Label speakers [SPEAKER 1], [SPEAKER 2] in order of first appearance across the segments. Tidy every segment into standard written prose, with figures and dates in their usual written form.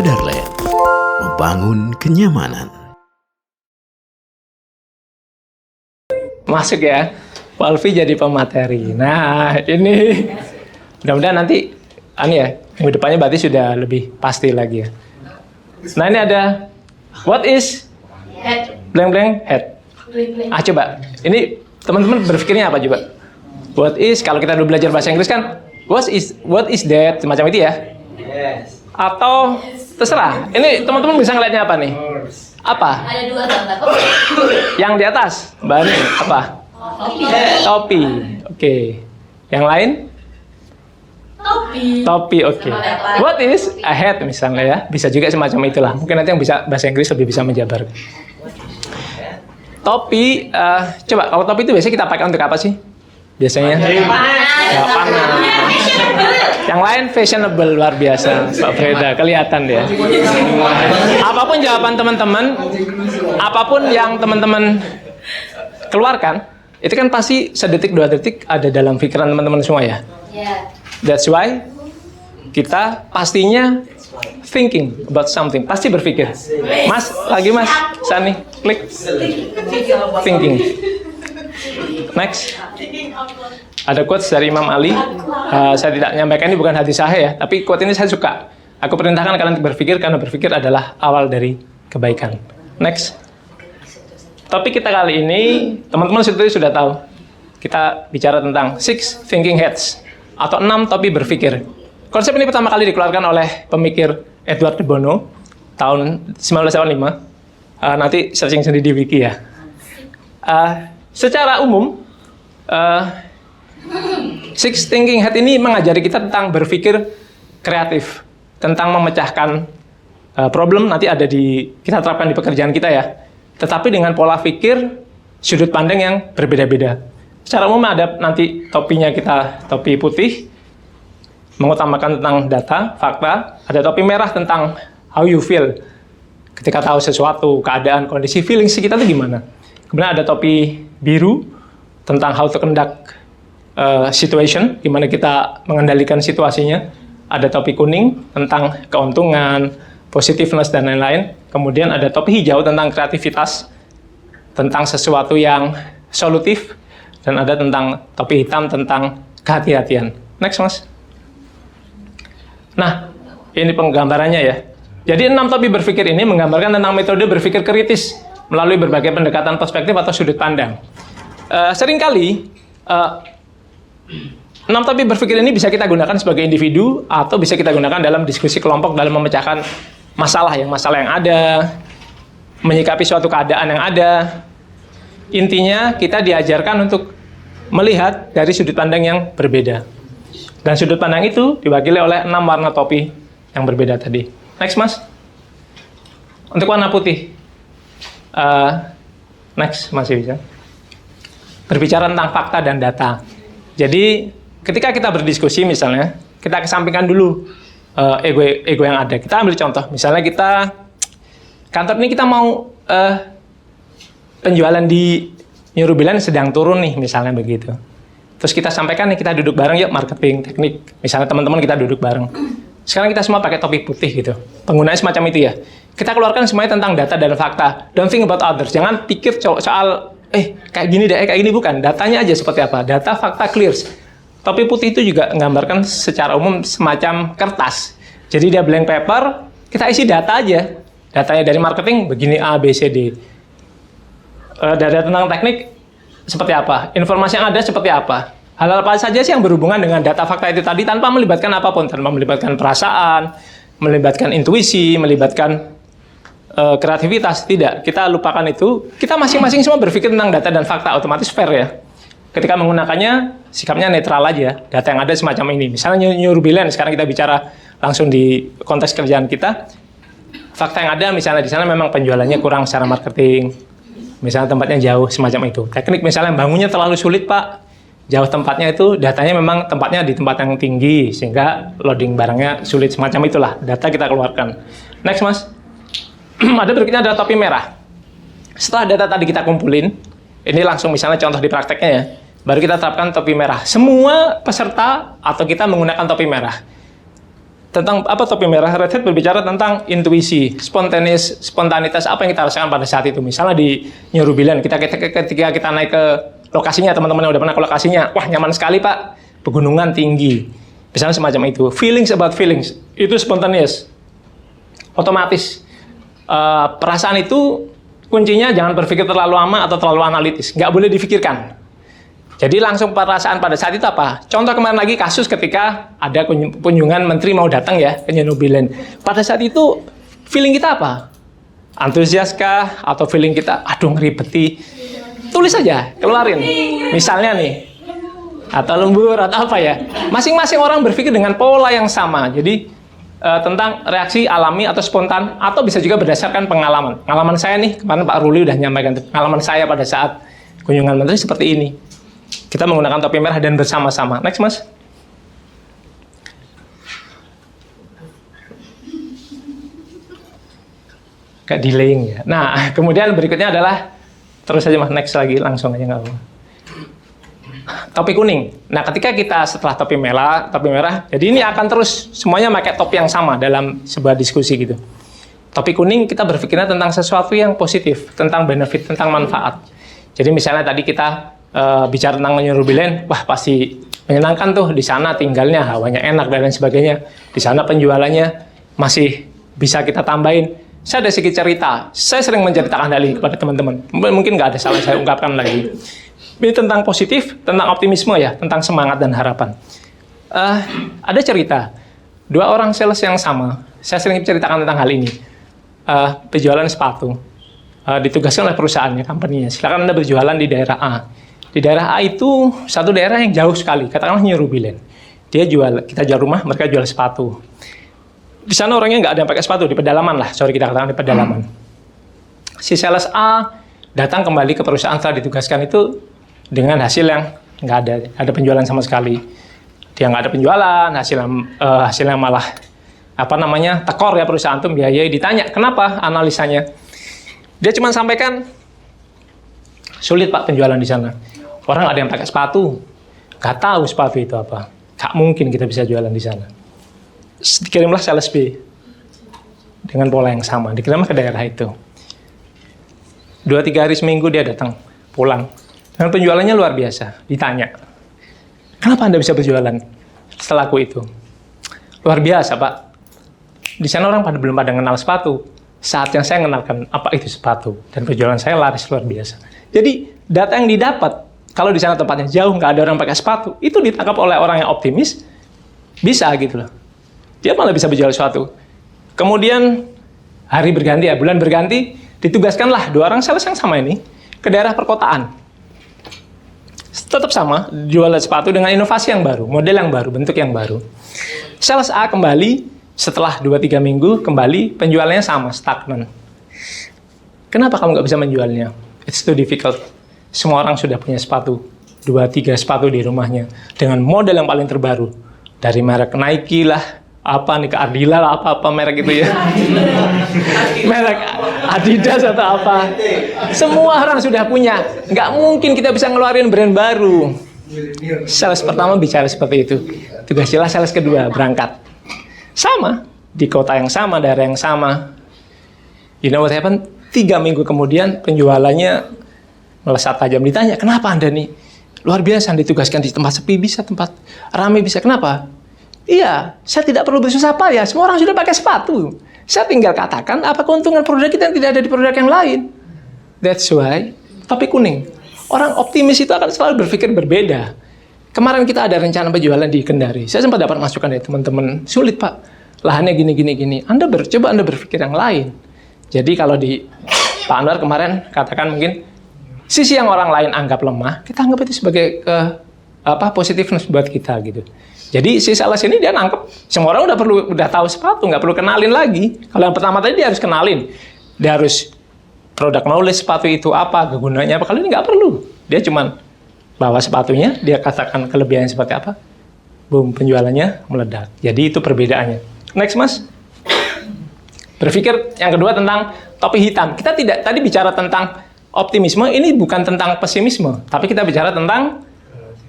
[SPEAKER 1] Sadarland, membangun kenyamanan.
[SPEAKER 2] Masuk ya, Pak Alfi jadi pemateri. Nah, ini mudah-mudahan nanti minggu depannya berarti sudah lebih pasti lagi ya. Nah, ini ada what is blank head. Coba. Ini teman-teman berpikirnya apa coba? What is, kalau kita dulu belajar bahasa Inggris kan what is that, semacam itu ya.
[SPEAKER 3] Yes.
[SPEAKER 2] Atau terserah. Ini teman-teman bisa ngeliatnya apa nih? Apa?
[SPEAKER 4] Ada dua gambar.
[SPEAKER 2] Yang di atas, Mbak Ani, apa? Topi. Oke. Yang lain? Topi, oke. What is a hat misalnya ya? Bisa juga semacam itulah. Mungkin nanti yang bisa bahasa Inggris lebih bisa menjabar. Topi, coba kalau topi itu biasanya kita pakai untuk apa sih? Biasanya? Panas. Yang lain fashionable, luar biasa, Pak Freda, kelihatan dia. Apapun jawaban teman-teman, apapun yang teman-teman keluarkan, itu kan pasti sedetik dua detik ada dalam pikiran teman-teman semua ya. That's why kita pastinya thinking about something, pasti berpikir. Mas, Sani, klik. Thinking. Next. Ada quotes dari Imam Ali. Saya tidak nyampaikan, ini bukan hadis sahih ya, tapi quote ini saya suka. Aku perintahkan kalian berpikir karena berpikir adalah awal dari kebaikan. Next. Topik kita kali ini, teman-teman sudah tahu. Kita bicara tentang 6 thinking heads atau 6 topi berpikir. Konsep ini pertama kali dikeluarkan oleh pemikir Edward de Bono tahun 1985. Nanti searching sendiri di wiki ya. Secara umum, 6 thinking head ini mengajari kita tentang berpikir kreatif, tentang memecahkan problem nanti ada kita terapkan di pekerjaan kita ya. Tetapi dengan pola pikir sudut pandang yang berbeda-beda. Secara umum ada nanti topinya kita topi putih, mengutamakan tentang data, fakta. Ada topi merah tentang how you feel ketika tahu sesuatu, keadaan, kondisi, feelings kita itu gimana. Kemudian ada topi biru tentang how to conduct situation, gimana kita mengendalikan situasinya. Ada topi kuning tentang keuntungan, positiveness, dan lain-lain. Kemudian ada topi hijau tentang kreativitas, tentang sesuatu yang solutif. Dan ada tentang topi hitam tentang kehati-hatian. Next, Mas. Nah, ini penggambarannya ya. Jadi 6 topi berpikir ini menggambarkan tentang metode berpikir kritis melalui berbagai pendekatan perspektif atau sudut pandang. Seringkali 6 topi berpikir ini bisa kita gunakan sebagai individu atau bisa kita gunakan dalam diskusi kelompok dalam memecahkan masalah yang ada, menyikapi suatu keadaan yang ada. Intinya kita diajarkan untuk melihat dari sudut pandang yang berbeda. Dan sudut pandang itu diwakili oleh 6 warna topi yang berbeda tadi. Next, Mas. Untuk warna putih. Next, masih bisa. Berbicara tentang fakta dan data. Jadi, ketika kita berdiskusi misalnya, kita kesampingkan dulu ego yang ada. Kita ambil contoh, misalnya kantor ini kita mau penjualan di New Rubiland sedang turun nih, misalnya begitu. Terus kita sampaikan nih, kita duduk bareng yuk, marketing, teknik. Misalnya teman-teman kita duduk bareng. Sekarang kita semua pakai topi putih gitu. Penggunanya semacam itu ya. Kita keluarkan semuanya tentang data dan fakta. Don't think about others. Jangan pikir soal kayak gini deh, kayak gini bukan. Datanya aja seperti apa. Data, fakta, clear. Topi putih itu juga menggambarkan secara umum semacam kertas. Jadi dia blank paper, kita isi data aja. Datanya dari marketing begini A, B, C, D. Data tentang teknik seperti apa? Informasi yang ada seperti apa? Hal-hal apa saja sih yang berhubungan dengan data fakta itu tadi tanpa melibatkan apapun, tanpa melibatkan perasaan, melibatkan intuisi, melibatkan kreativitas, tidak. Kita lupakan itu. Kita masing-masing semua berpikir tentang data dan fakta, otomatis fair ya. Ketika menggunakannya, sikapnya netral aja. Data yang ada semacam ini. Misalnya New Rubiland, sekarang kita bicara langsung di konteks kerjaan kita. Fakta yang ada, misalnya di sana memang penjualannya kurang secara marketing. Misalnya tempatnya jauh, semacam itu. Teknik misalnya bangunnya terlalu sulit, Pak. Jauh tempatnya itu, datanya memang tempatnya di tempat yang tinggi, sehingga loading barangnya sulit, semacam itulah. Data kita keluarkan. Next, Mas. Ada berikutnya adalah topi merah. Setelah data tadi kita kumpulin, ini langsung misalnya contoh di prakteknya ya, baru kita terapkan topi merah. Semua peserta atau kita menggunakan topi merah. Tentang apa topi merah? Red Hat berbicara tentang intuisi, spontanitas apa yang kita rasakan pada saat itu. Misalnya di New Rubiland, ketika kita naik ke lokasinya, teman-teman yang udah pernah ke lokasinya, wah nyaman sekali Pak, pegunungan tinggi. Misalnya semacam itu. Feelings about feelings, itu spontaneous, otomatis. Perasaan itu kuncinya jangan berpikir terlalu lama atau terlalu analitis, nggak boleh difikirkan. Jadi langsung perasaan pada saat itu apa? Contoh kemarin lagi kasus ketika ada kunjungan menteri mau datang ya ke New Zealand. Pada saat itu feeling kita apa? Antusias kah? Atau feeling kita aduh ngeribeti? Tulis aja, keluarin. Misalnya nih, atau lembur atau apa ya. Masing-masing orang berpikir dengan pola yang sama. Jadi tentang reaksi alami atau spontan atau bisa juga berdasarkan pengalaman. Pengalaman saya nih, kemarin Pak Ruli udah nyampaikan pengalaman saya pada saat kunjungan menteri seperti ini. Kita menggunakan topi merah dan bersama-sama. Next, Mas. Kayak delaying ya. Nah, kemudian berikutnya adalah, terus saja Mas, next lagi, langsung aja nggak apa. Topi kuning. Nah, ketika kita setelah topi merah, jadi ini akan terus semuanya pakai topi yang sama dalam sebuah diskusi gitu. Topi kuning kita berpikirnya tentang sesuatu yang positif, tentang benefit, tentang manfaat. Jadi misalnya tadi kita bicara tentang New Rubiland, wah pasti menyenangkan tuh di sana tinggalnya, hawanya enak dan lain sebagainya. Di sana penjualannya masih bisa kita tambahin. Saya ada sedikit cerita. Saya sering menceritakan hal ini kepada teman-teman. Mungkin nggak ada salah saya ungkapkan lagi. Ini tentang positif, tentang optimisme ya, tentang semangat dan harapan. Ada cerita, 2 orang sales yang sama. Saya sering ceritakan tentang hal ini. Penjualan sepatu. Ditugaskan oleh perusahaannya, company-nya. Silakan Anda berjualan di daerah A. Di daerah A itu satu daerah yang jauh sekali, katakanlah New Rubiland. Kita jual rumah, mereka jual sepatu. Di sana orangnya nggak ada yang pakai sepatu, di pedalaman lah, kita katakan di pedalaman. Si sales A datang kembali ke perusahaan setelah ditugaskan itu dengan hasil yang nggak ada penjualan sama sekali. Dia nggak ada penjualan, hasilnya malah tekor ya perusahaan itu membiayai. Ditanya kenapa analisanya, dia cuma sampaikan sulit Pak penjualan di sana. Orang ada yang pakai sepatu, nggak tahu sepatu itu apa. Nggak mungkin kita bisa jualan di sana. Dikirimlah sales B dengan pola yang sama, dikirimlah ke daerah itu. 2-3 hari seminggu dia datang, pulang. Dan penjualannya luar biasa. Ditanya, kenapa Anda bisa berjualan setelah aku itu? Luar biasa Pak. Di sana orang belum pada kenal sepatu. Saat yang saya mengenalkan apa itu sepatu, dan penjualan saya laris luar biasa. Jadi data yang didapat, kalau di sana tempatnya jauh, nggak ada orang pakai sepatu, itu ditangkap oleh orang yang optimis, bisa gitu loh. Dia malah bisa berjual sesuatu. Kemudian hari berganti ya, bulan berganti, ditugaskanlah 2 orang sales yang sama ini ke daerah perkotaan. Tetap sama, jual sepatu dengan inovasi yang baru, model yang baru, bentuk yang baru. Sales A kembali, setelah 2-3 minggu, kembali penjualannya sama, stagnan. Kenapa kamu nggak bisa menjualnya? It's too difficult. Semua orang sudah punya sepatu, 2-3 sepatu di rumahnya, dengan model yang paling terbaru. Dari merek Nike lah, Ardila lah, apa merek itu ya. Merek Adidas atau apa. Semua orang sudah punya. Nggak mungkin kita bisa ngeluarin brand baru. Sales pertama bicara seperti itu. Tugasnya sales kedua, berangkat. Sama, di kota yang sama, daerah yang sama. You know what happened? 3 minggu kemudian penjualannya melesat tajam. Ditanya, kenapa Anda nih? Luar biasa, ditugaskan di tempat sepi bisa, tempat ramai bisa. Kenapa? Iya, saya tidak perlu bersusah payah. Semua orang sudah pakai sepatu. Saya tinggal katakan apa keuntungan produk kita yang tidak ada di produk yang lain. That's why topi kuning. Orang optimis itu akan selalu berpikir berbeda. Kemarin kita ada rencana penjualan di Kendari. Saya sempat dapat masukan dari teman-teman. Sulit Pak, lahannya gini. Anda berpikir yang lain. Jadi kalau di Pak Anwar kemarin katakan mungkin sisi yang orang lain anggap lemah, kita anggap itu sebagai positifness buat kita gitu. Jadi si sales ini dia nangkep, semua orang udah tahu sepatu, nggak perlu kenalin lagi. Kalau yang pertama tadi dia harus kenalin, dia harus produk knowledge sepatu itu apa, kegunaannya apa. Kalau ini nggak perlu, dia cuman bawa sepatunya, dia katakan kelebihannya seperti apa, boom, penjualannya meledak. Jadi itu perbedaannya. Next Mas. Berpikir yang kedua tentang topi hitam. Kita tidak tadi bicara tentang optimisme, ini bukan tentang pesimisme, tapi kita bicara tentang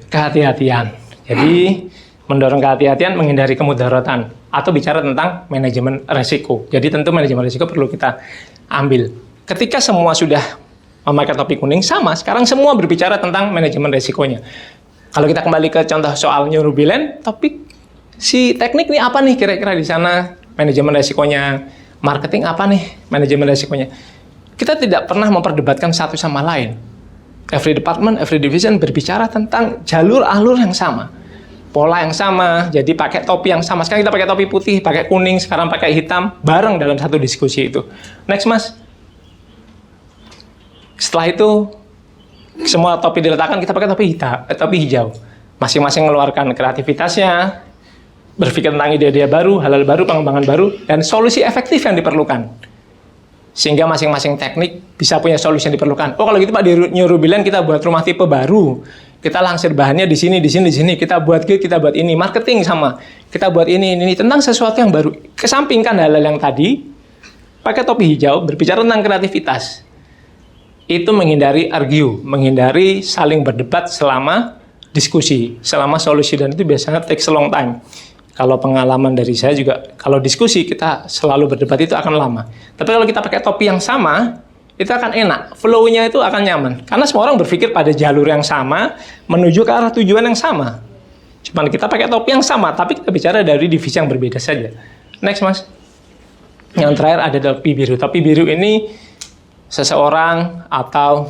[SPEAKER 2] kehati-hatian. Jadi mendorong kehati-hatian, menghindari kemudaratan, atau bicara tentang manajemen resiko. Jadi tentu manajemen resiko perlu kita ambil. Ketika semua sudah memakai topi kuning, sama, sekarang semua berbicara tentang manajemen resikonya. Kalau kita kembali ke contoh soal neurobilen, topik si teknik ini apa nih kira-kira di sana, manajemen resikonya, marketing apa nih manajemen resikonya. Kita tidak pernah memperdebatkan satu sama lain. Every department, every division berbicara tentang jalur-alur yang sama. Pola yang sama, jadi pakai topi yang sama. Sekarang kita pakai topi putih, pakai kuning, sekarang pakai hitam, bareng dalam satu diskusi itu. Next, Mas. Setelah itu, semua topi diletakkan, kita pakai topi hijau. Masing-masing mengeluarkan kreativitasnya, berpikir tentang ide-ide baru, hal-hal baru, pengembangan baru, dan solusi efektif yang diperlukan. Sehingga masing-masing teknik bisa punya solusi yang diperlukan. Oh, kalau gitu Pak, di neurobilen kita buat rumah tipe baru. Kita langsir bahannya di sini. Kita buat ini. Marketing sama. Kita buat ini. Tentang sesuatu yang baru. Kesampingkan hal-hal yang tadi, pakai topi hijau, berbicara tentang kreativitas. Itu menghindari argue, menghindari saling berdebat selama diskusi, selama solusi, dan itu biasanya takes a long time. Kalau pengalaman dari saya juga, kalau diskusi kita selalu berdebat itu akan lama. Tapi kalau kita pakai topi yang sama, itu akan enak, flow-nya itu akan nyaman. Karena semua orang berpikir pada jalur yang sama, menuju ke arah tujuan yang sama. Cuman kita pakai topi yang sama, tapi kita bicara dari divisi yang berbeda saja. Next, Mas. Yang terakhir ada topi biru. Topi biru ini seseorang atau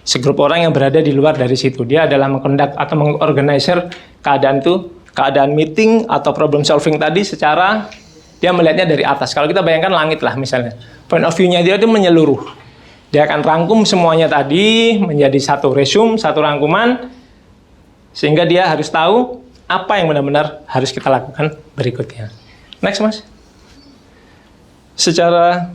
[SPEAKER 2] segrup orang yang berada di luar dari situ. Dia adalah mengkondak atau mengorganizer keadaan meeting atau problem solving tadi secara dia melihatnya dari atas. Kalau kita bayangkan langit lah misalnya. Point of view-nya dia itu menyeluruh. Dia akan rangkum semuanya tadi menjadi satu resume, satu rangkuman, sehingga dia harus tahu apa yang benar-benar harus kita lakukan berikutnya. Next, Mas. Secara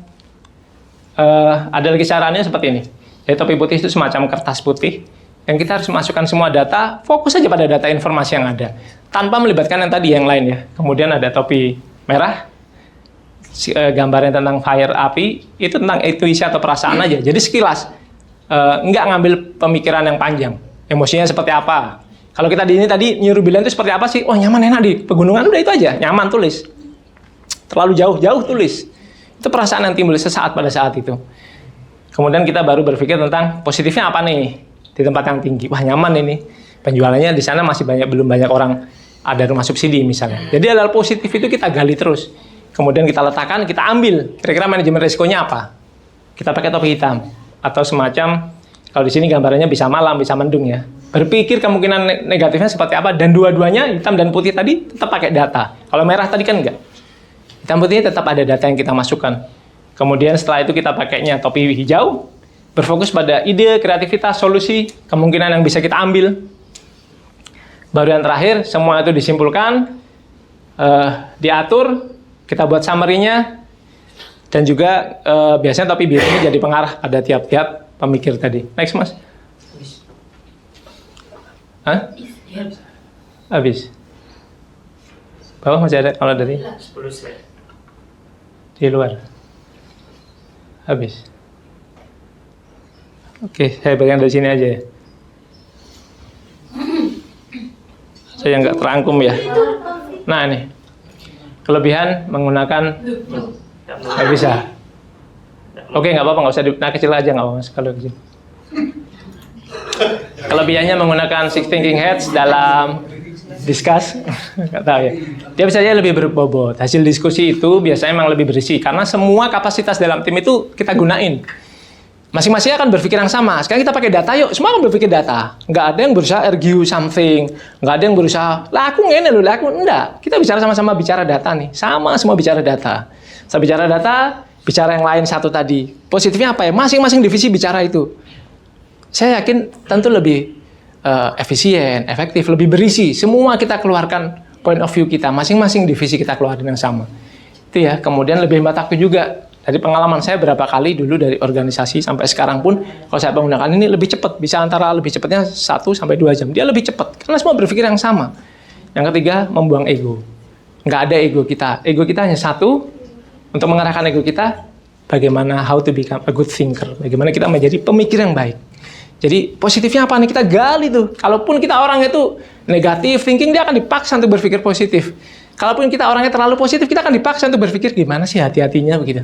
[SPEAKER 2] ada lagi caranya seperti ini. Jadi topi putih itu semacam kertas putih yang kita harus masukkan semua data, fokus saja pada data informasi yang ada, tanpa melibatkan yang tadi yang lain ya. Kemudian ada topi merah, gambarnya tentang fire, api, itu tentang intuisi atau perasaan aja. Jadi sekilas, nggak ngambil pemikiran yang panjang, emosinya seperti apa. Kalau kita di ini tadi neurobilen itu seperti apa sih? Oh nyaman, enak di pegunungan, udah itu aja, nyaman, tulis. Terlalu jauh tulis. Itu perasaan yang timbul sesaat pada saat itu. Kemudian kita baru berpikir tentang positifnya apa nih di tempat yang tinggi. Wah nyaman ini. Penjualannya di sana masih belum banyak orang, ada rumah subsidi misalnya. Jadi hal positif itu kita gali terus. Kemudian kita letakkan, kita ambil. Kira-kira manajemen risikonya apa? Kita pakai topi hitam atau semacam, kalau di sini gambarannya bisa malam, bisa mendung ya. Berpikir kemungkinan negatifnya seperti apa, dan dua-duanya hitam dan putih tadi tetap pakai data. Kalau merah tadi kan enggak. Hitam putihnya tetap ada data yang kita masukkan. Kemudian setelah itu kita pakainya topi hijau, berfokus pada ide, kreativitas, solusi, kemungkinan yang bisa kita ambil. Baru yang terakhir, semua itu disimpulkan, diatur, kita buat summary-nya, dan juga biasanya topi biru ini jadi pengarah pada tiap-tiap pemikir tadi. Next, Mas. Hah? Habis. Bawah masih ada kalau dari?
[SPEAKER 3] 10 slide.
[SPEAKER 2] Di luar. Habis. Oke, saya bagian dari sini aja ya. Saya nggak terangkum ya. Nah ini, kelebihan menggunakan nggak bisa. Oke, nggak apa-apa, nggak usah nah kecil aja nggak apa-apa kalau kecil. Kelebihannya menggunakan six thinking heads dalam discuss, nggak tahu ya. Dia bisa aja lebih berbobot. Hasil diskusi itu biasanya memang lebih berisi karena semua kapasitas dalam tim itu kita gunain. Masing-masing akan berpikir yang sama. Sekarang kita pakai data yuk, semua akan berpikir data. Nggak ada yang berusaha argue something, nggak ada yang berusaha, lah aku ngene loh, lah aku enggak. Kita bicara sama-sama bicara data nih, sama semua bicara data. Saya bicara data, bicara yang lain satu tadi. Positifnya apa ya? Masing-masing divisi bicara itu. Saya yakin tentu lebih efisien, efektif, lebih berisi. Semua kita keluarkan point of view kita, masing-masing divisi kita keluarin yang sama. Itu ya. Kemudian lebih hemat waktu juga. Dari pengalaman saya berapa kali dulu dari organisasi sampai sekarang pun, kalau saya menggunakan ini lebih cepat, bisa antara lebih cepatnya 1 sampai 2 jam. Dia lebih cepat karena semua berpikir yang sama. Yang ketiga, membuang ego. Nggak ada ego kita. Ego kita hanya satu. Untuk mengarahkan ego kita, bagaimana how to become a good thinker. Bagaimana kita menjadi pemikir yang baik. Jadi positifnya apa nih? Kita gali tuh. Kalaupun kita orangnya tuh negatif thinking, dia akan dipaksa untuk berpikir positif. Kalaupun kita orangnya terlalu positif, kita akan dipaksa untuk berpikir gimana sih hati-hatinya begitu.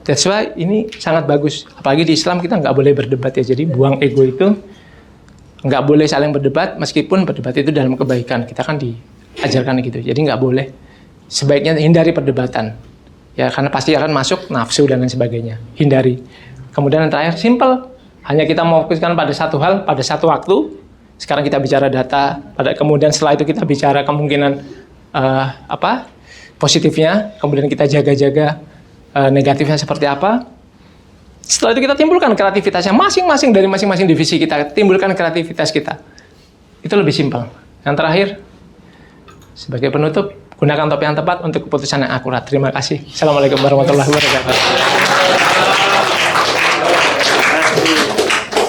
[SPEAKER 2] That's why ini sangat bagus. Apalagi di Islam kita nggak boleh berdebat ya. Jadi buang ego itu, nggak boleh saling berdebat, meskipun berdebat itu dalam kebaikan. Kita kan diajarkan gitu. Jadi nggak boleh. Sebaiknya hindari perdebatan. Ya karena pasti akan masuk nafsu dan lain sebagainya. Hindari. Kemudian yang terakhir, simple. Hanya kita memfokuskan pada satu hal, pada satu waktu. Sekarang kita bicara data, kemudian setelah itu kita bicara kemungkinan positifnya, kemudian kita jaga-jaga negatifnya seperti apa. Setelah itu kita timbulkan kreativitasnya masing-masing dari masing-masing divisi kita, timbulkan kreativitas kita. Itu lebih simpel. Yang terakhir, sebagai penutup, gunakan topik yang tepat untuk keputusan yang akurat. Terima kasih. Assalamualaikum warahmatullahi wabarakatuh.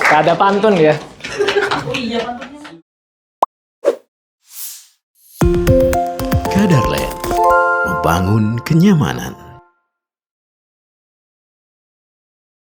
[SPEAKER 2] Gak ada pantun ya.
[SPEAKER 1] Kadarland, membangun kenyamanan.